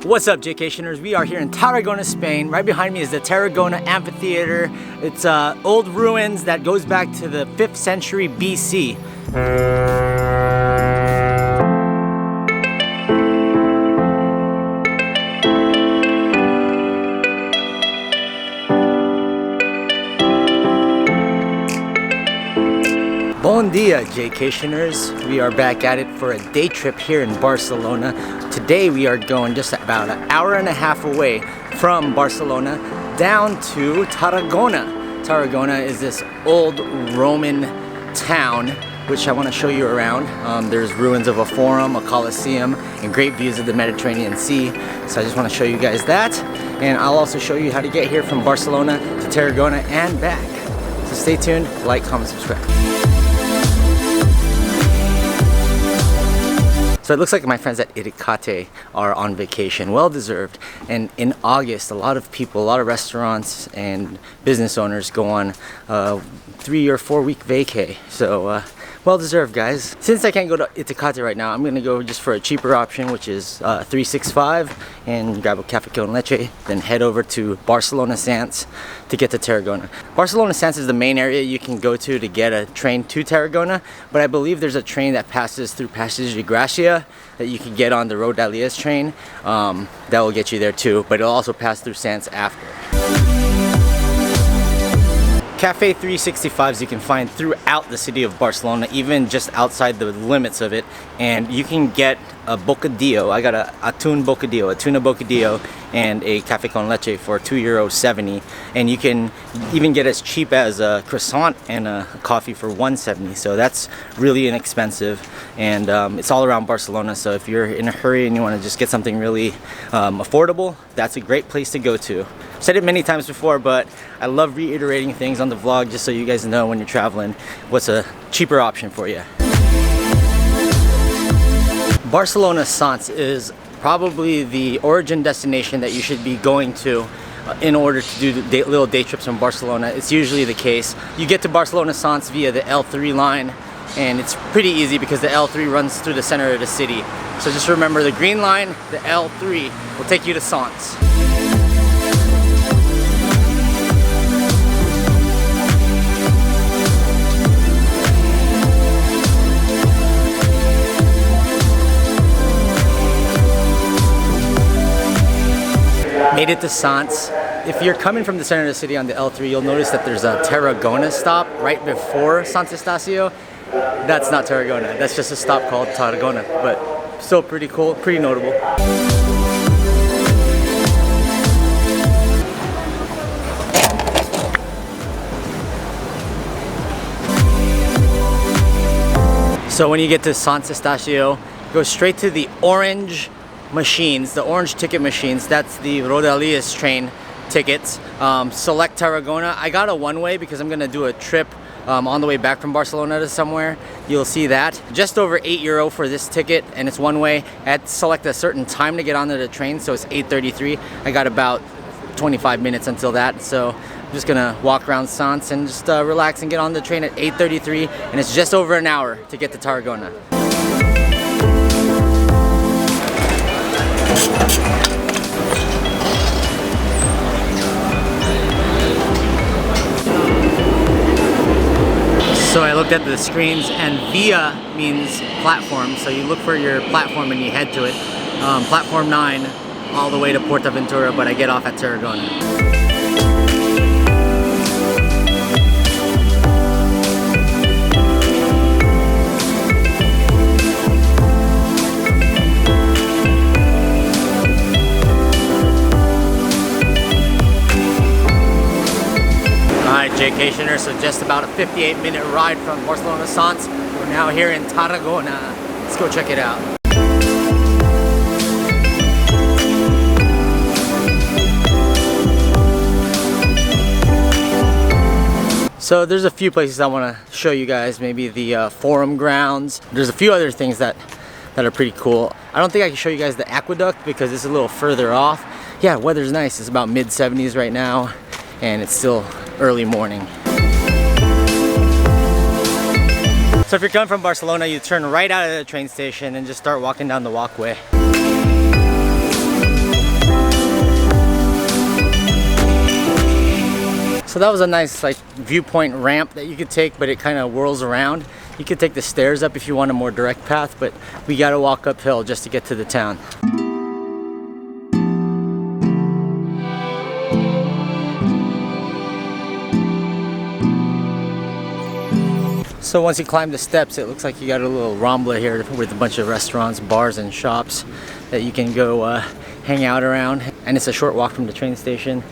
What's up, JKtioners? We are here in Tarragona, Spain. Right behind me is the Tarragona Amphitheater. It's old ruins that goes back to the 5th century BC. Bon dia, JKtioners. We are back at it for a day trip here in Barcelona. Today we are going just about an hour and a half away from Barcelona down to Tarragona. Tarragona is this old Roman town which I want to show you around. There's ruins of a forum, a coliseum, and great views of the Mediterranean Sea. So I just want to show you guys that. And I'll also show you how to get here from Barcelona to Tarragona and back. So stay tuned, like, comment, subscribe. So it looks like my friends at Iticate are on vacation, well deserved. And in August, a lot of people, a lot of restaurants and business owners go on 3 or 4 week vacay. So well deserved, guys. Since I can't go to Iticate right now, I'm gonna go just for a cheaper option, which is 365, and grab a café con leche, then head over to Barcelona Sants to get to Tarragona. Barcelona Sants is the main area you can go to get a train to Tarragona, but I believe there's a train that passes through Passeig de Gràcia that you can get on the Rodalies train. That will get you there too, but it'll also pass through Sants after. Cafe 365s you can find throughout the city of Barcelona, even just outside the limits of it, and you can get a bocadillo. I got a atún bocadillo, a tuna bocadillo, and a café con leche for €2.70, and you can even get as cheap as a croissant and a coffee for $1.70. So that's really inexpensive, and it's all around Barcelona. So if you're in a hurry and you want to just get something really affordable, that's a great place to go to. I've said it many times before, but I love reiterating things on the vlog just so you guys know when you're traveling what's a cheaper option for you. Barcelona Sants is probably the origin destination that you should be going to in order to do the little day trips from Barcelona. It's usually the case. You get to Barcelona Sants via the L3 line, and it's pretty easy because the L3 runs through the center of the city. So just remember, the green line, the L3, will take you to Sants. Made it to Sants. If you're coming from the center of the city on the L3, you'll notice that there's a Tarragona stop right before Sant Eustachio. That's not Tarragona, that's just a stop called Tarragona, but still pretty cool, pretty notable. So when you get to Sant Eustachio, go straight to the orange machines, the orange ticket machines. That's the Rodalies train tickets. Select Tarragona. I got a one-way because I'm gonna do a trip on the way back from Barcelona to somewhere. You'll see that. Just over €8 for this ticket, and it's one way. I had to select a certain time to get onto the train, so it's 8:33. I got about 25 minutes until that, so I'm just gonna walk around Sants and just relax and get on the train at 8:33, and it's just over an hour to get to Tarragona. So I looked at the screens, and via means platform, so you look for your platform and you head to it. Platform 9 all the way to Portaventura, but I get off at Tarragona. JKtioners, so just about a 58-minute ride from Barcelona Sants. We're now here in Tarragona. Let's go check it out. So there's a few places I want to show you guys, maybe the forum grounds. There's a few other things that are pretty cool. I don't think I can show you guys the aqueduct because it's a little further off. Yeah, weather's nice. It's about mid-70s right now, and it's still early morning. So if you're coming from Barcelona, you turn right out of the train station and just start walking down the walkway. So that was a nice like viewpoint ramp that you could take, but it kind of whirls around. You could take the stairs up if you want a more direct path, but we got to walk uphill just to get to the town. So once you climb the steps, it looks like you got a little Rambla here with a bunch of restaurants, bars, and shops that you can go hang out around. And it's a short walk from the train station.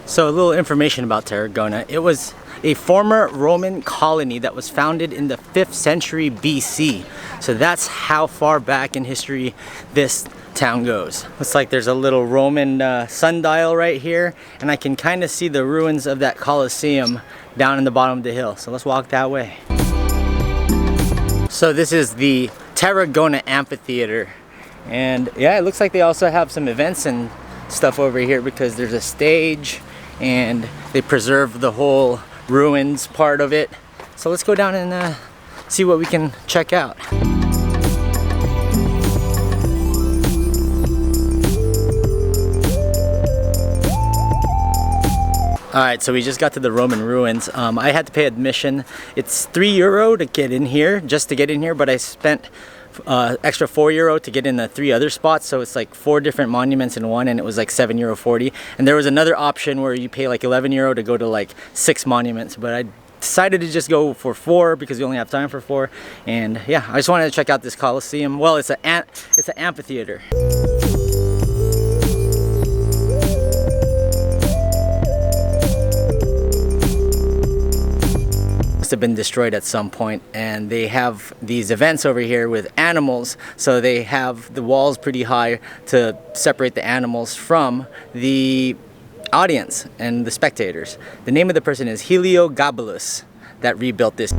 So a little information about Tarragona. It was a former Roman colony that was founded in the 5th century BC. So that's how far back in history this town goes. Looks like there's a little Roman sundial right here, and I can kind of see the ruins of that Colosseum down in the bottom of the hill. So let's walk that way. So this is the Tarragona Amphitheater, and yeah, it looks like they also have some events and stuff over here because there's a stage and they preserve the whole ruins part of it. So let's go down and see what we can check out. Alright, so we just got to the Roman ruins. I had to pay admission. It's €3 to get in here, just to get in here, but I spent extra €4 to get in the 3 other spots, so it's like 4 different monuments in one, and it was like €7.40. And there was another option where you pay like €11 to go to like 6 monuments, but I decided to just go for 4 because we only have time for 4. And yeah, I just wanted to check out this Colosseum. Well, it's an amphitheater. Have been destroyed at some point, and they have these events over here with animals, so they have the walls pretty high to separate the animals from the audience and the spectators. The name of the person is Heliogabalus that rebuilt this.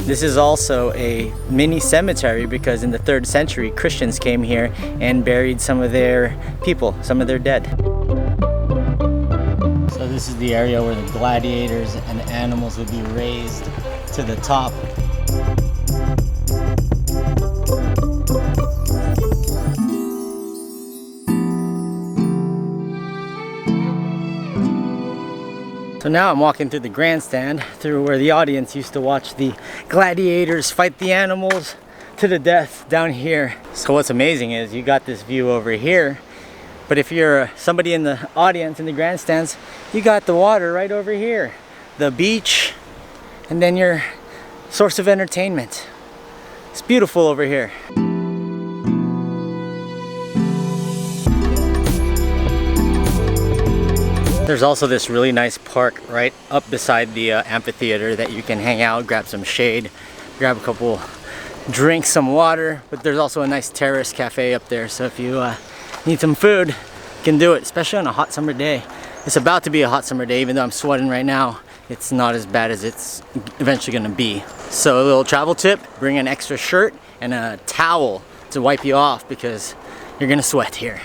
This is also a mini cemetery because in the 3rd century Christians came here and buried some of their people, some of their dead. So this is the area where the gladiators and the animals would be raised to the top. So now I'm walking through the grandstand, through where the audience used to watch the gladiators fight the animals to the death down here. So what's amazing is you got this view over here, but if you're somebody in the audience in the grandstands, you got the water right over here, the beach, and then your source of entertainment. It's beautiful over here. There's also this really nice park right up beside the amphitheater that you can hang out, grab some shade, grab a couple drinks, some water, but there's also a nice terrace cafe up there, so if you need some food, you can do it, especially on a hot summer day. It's about to be a hot summer day, even though I'm sweating right now. It's not as bad as it's eventually gonna be. So a little travel tip, bring an extra shirt and a towel to wipe you off because you're gonna sweat here.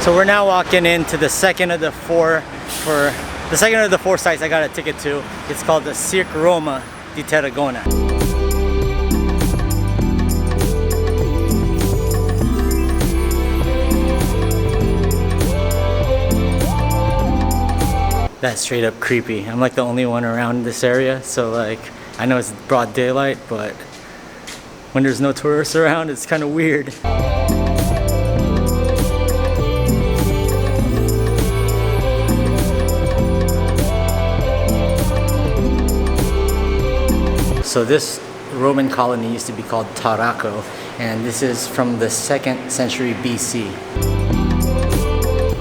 So we're now walking into the second of the four sites I got a ticket to. It's called the Cirque Roma di Tarragona. That's straight up creepy. I'm like the only one around this area, so like I know it's broad daylight, but when there's no tourists around, it's kind of weird. So this Roman colony used to be called Tarraco, and this is from the 2nd century BC.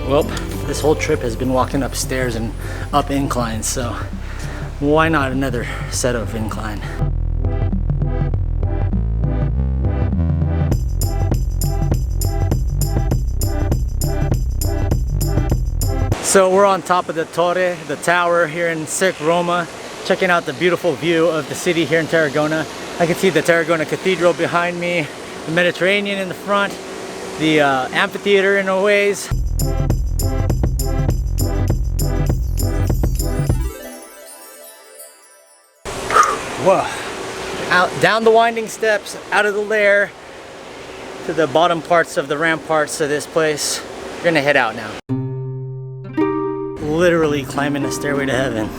Well, this whole trip has been walking upstairs and up inclines, so why not another set of incline? So we're on top of the Torre, the tower here in Cirque Roma, checking out the beautiful view of the city here in Tarragona. I can see the Tarragona Cathedral behind me, the Mediterranean in the front, the amphitheater in a ways. Whoa. Out down the winding steps, out of the lair, to the bottom parts of the ramparts of this place. We're gonna head out now. Literally climbing a stairway to heaven.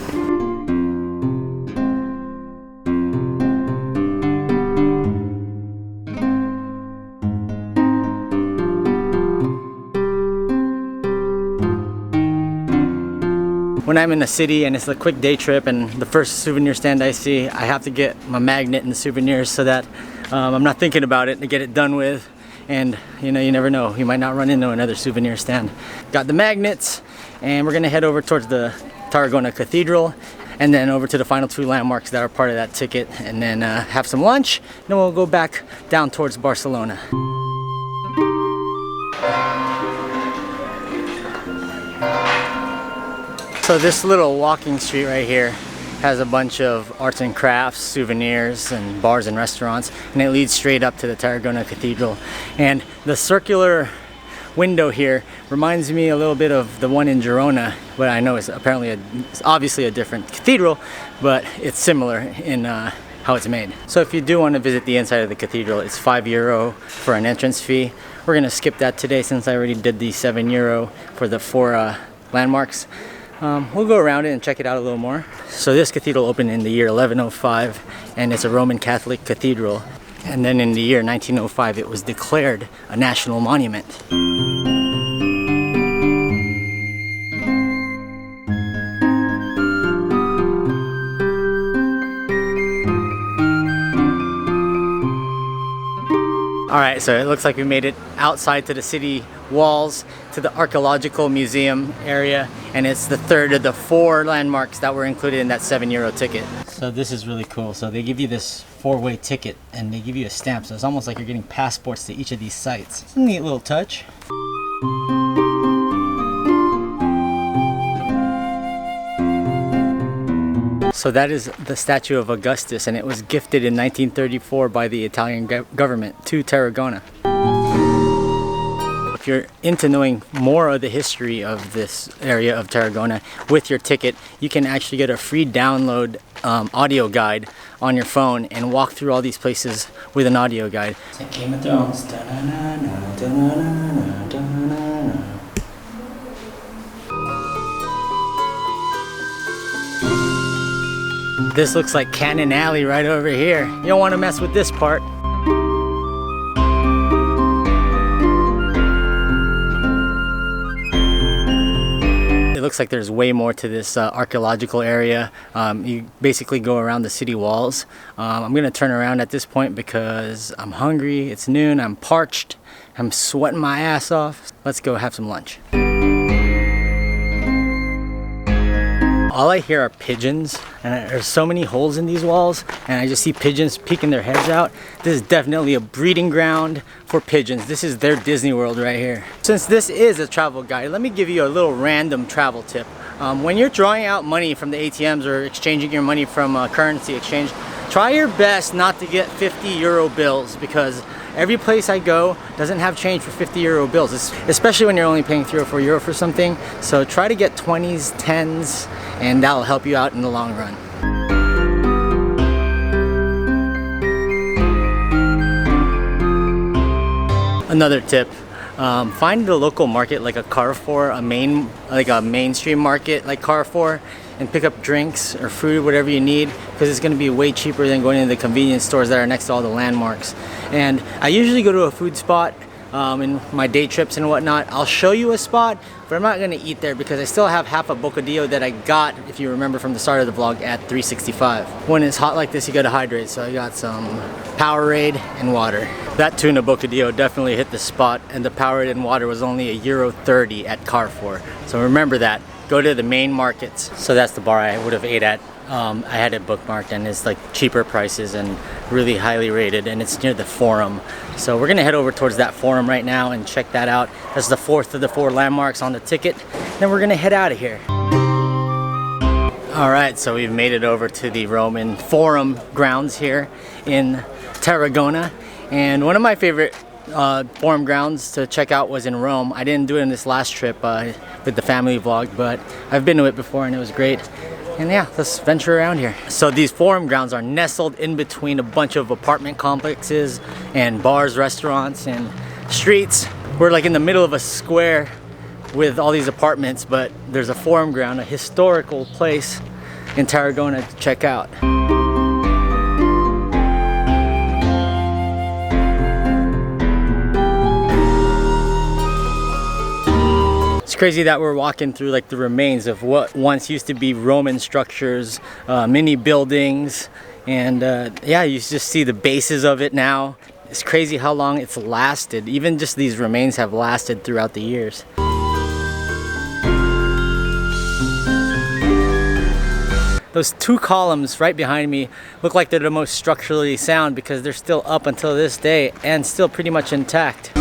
When I'm in the city and it's a quick day trip and the first souvenir stand I see, I have to get my magnet and the souvenirs so that I'm not thinking about it to get it done with. And you know, you never know, you might not run into another souvenir stand. Got the magnets, and we're gonna head over towards the Tarragona Cathedral and then over to the final two landmarks that are part of that ticket, and then have some lunch. Then we'll go back down towards Barcelona. So this little walking street right here has a bunch of arts and crafts, souvenirs, and bars and restaurants, and it leads straight up to the Tarragona Cathedral. And the circular window here reminds me a little bit of the one in Girona, but I know it's apparently it's obviously a different cathedral, but it's similar in how it's made. So if you do want to visit the inside of the cathedral, it's €5 for an entrance fee. We're gonna skip that today since I already did the €7 for the 4 landmarks. We'll go around it and check it out a little more. So this cathedral opened in the year 1105, and it's a Roman Catholic cathedral. And then in the year 1905, it was declared a national monument. All right, so it looks like we made it outside to the city walls, to the archaeological museum area, and it's the third of the 4 landmarks that were included in that €7 ticket. So this is really cool. So they give you this 4-way ticket and they give you a stamp, so it's almost like you're getting passports to each of these sites. It's a neat little touch. So that is the statue of Augustus, and it was gifted in 1934 by the Italian government to Tarragona. If you're into knowing more of the history of this area of Tarragona, with your ticket, you can actually get a free download audio guide on your phone and walk through all these places with an audio guide. It's like Game of Thrones. This looks like Cannon Alley right over here. You don't want to mess with this part. It looks like there's way more to this archaeological area. You basically go around the city walls. I'm gonna turn around at this point because I'm hungry, it's noon, I'm parched, I'm sweating my ass off. Let's go have some lunch. All I hear are pigeons, and there's so many holes in these walls, and I just see pigeons peeking their heads out. This is definitely a breeding ground for pigeons. This is their Disney World right here. Since this is a travel guide, let me give you a little random travel tip. When you're drawing out money from the ATMs or exchanging your money from currency exchange, try your best not to get €50 bills, because every place I go doesn't have change for €50 bills, especially when you're only paying €3 or €4 for something. So try to get 20s, 10s, and that'll help you out in the long run. Another tip, find the local market like a Carrefour, a mainstream market like Carrefour, and pick up drinks or food, whatever you need, because it's going to be way cheaper than going to the convenience stores that are next to all the landmarks. And I usually go to a food spot in my day trips and whatnot. I'll show you a spot, but I'm not going to eat there because I still have half a bocadillo that I got, if you remember from the start of the vlog, at 365. When it's hot like this, you got to hydrate, so I got some Powerade and water. That tuna bocadillo definitely hit the spot, and the Powerade and water was only €1.30 at Carrefour. So remember that. Go to the main markets. So that's the bar I would have ate at. I had it bookmarked, and it's like cheaper prices and really highly rated, and it's near the Forum. So we're gonna head over towards that Forum right now and check that out. That's the 4th of the 4 landmarks on the ticket. Then we're gonna head out of here. All right, so we've made it over to the Roman Forum grounds here in Tarragona, and one of my favorite forum grounds to check out was in Rome. I didn't do it in this last trip with the family vlog, but I've been to it before and it was great. And yeah, let's venture around here. So these forum grounds are nestled in between a bunch of apartment complexes and bars, restaurants, and streets. We're like in the middle of a square with all these apartments, but there's a forum ground, a historical place in Tarragona to check out. It's crazy that we're walking through like the remains of what once used to be Roman structures, mini buildings, and yeah, you just see the bases of it now. It's crazy how long it's lasted. Even just these remains have lasted throughout the years. Those two columns right behind me look like they're the most structurally sound because they're still up until this day and still pretty much intact.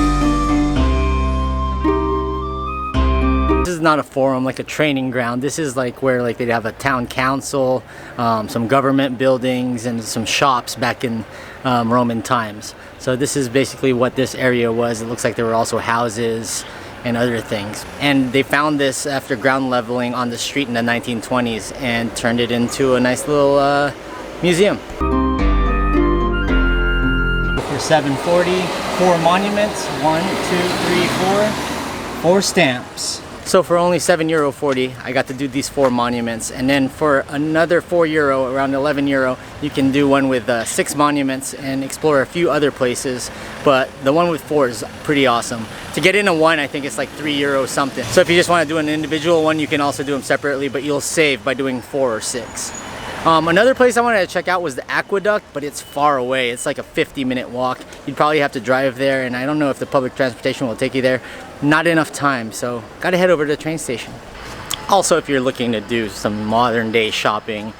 This is not a forum, like a training ground. This is like where like they'd have a town council, some government buildings, and some shops back in Roman times. So this is basically what this area was. It looks like there were also houses and other things. And they found this after ground leveling on the street in the 1920s and turned it into a nice little museum. For $7.40, 4 monuments, 1, 2, 3, 4 stamps. So for only €7.40, I got to do these 4 monuments, and then for another €4, around €11, you can do one with 6 monuments and explore a few other places. But the one with 4 is pretty awesome. To get into one, I think it's like €3 something. So if you just want to do an individual one, you can also do them separately, but you'll save by doing 4 or 6. Another place I wanted to check out was the Aqueduct, but it's far away. It's like a 50-minute walk. You'd probably have to drive there, and I don't know if the public transportation will take you there. Not enough time, so gotta head over to the train station. Also, if you're looking to do some modern day shopping,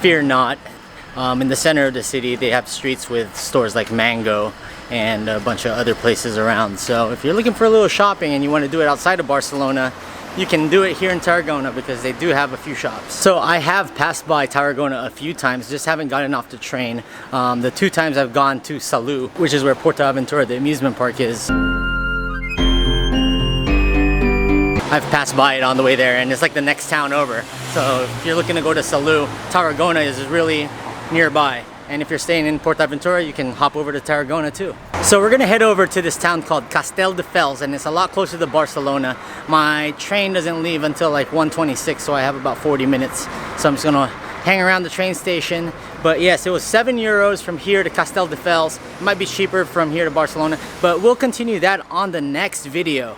fear not. In the center of the city, they have streets with stores like Mango and a bunch of other places around. So if you're looking for a little shopping and you want to do it outside of Barcelona, you can do it here in Tarragona because they do have a few shops. So I have passed by Tarragona a few times, just haven't gotten off the train. The 2 times I've gone to Salou, which is where PortAventura, the amusement park, is. I've passed by it on the way there, and it's like the next town over. So if you're looking to go to Salou, Tarragona is really nearby. And if you're staying in PortAventura, you can hop over to Tarragona too. So we're gonna head over to this town called Castelldefels, and it's a lot closer to Barcelona. My train doesn't leave until like 1:26, so I have about 40 minutes. So I'm just gonna hang around the train station. But yes, it was €7 from here to Castelldefels. It might be cheaper from here to Barcelona, but we'll continue that on the next video.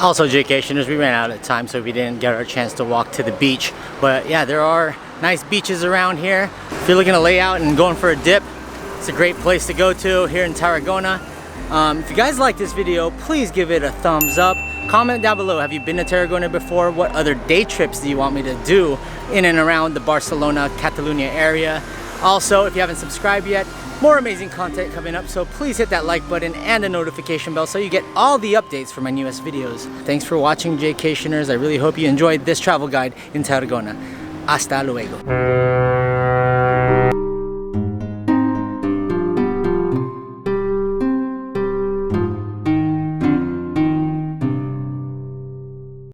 Also, JKtioners, we ran out of time, so we didn't get our chance to walk to the beach. But yeah, there are nice beaches around here. If you're looking to lay out and going for a dip, it's a great place to go to here in Tarragona. If you guys like this video, please give it a thumbs up. Comment down below, have you been to Tarragona before? What other day trips do you want me to do in and around the Barcelona, Catalunya area? Also, if you haven't subscribed yet, more amazing content coming up, so please hit that like button and the notification bell so you get all the updates for my newest videos. Thanks for watching, JKtioners. I really hope you enjoyed this travel guide in Tarragona. Hasta luego.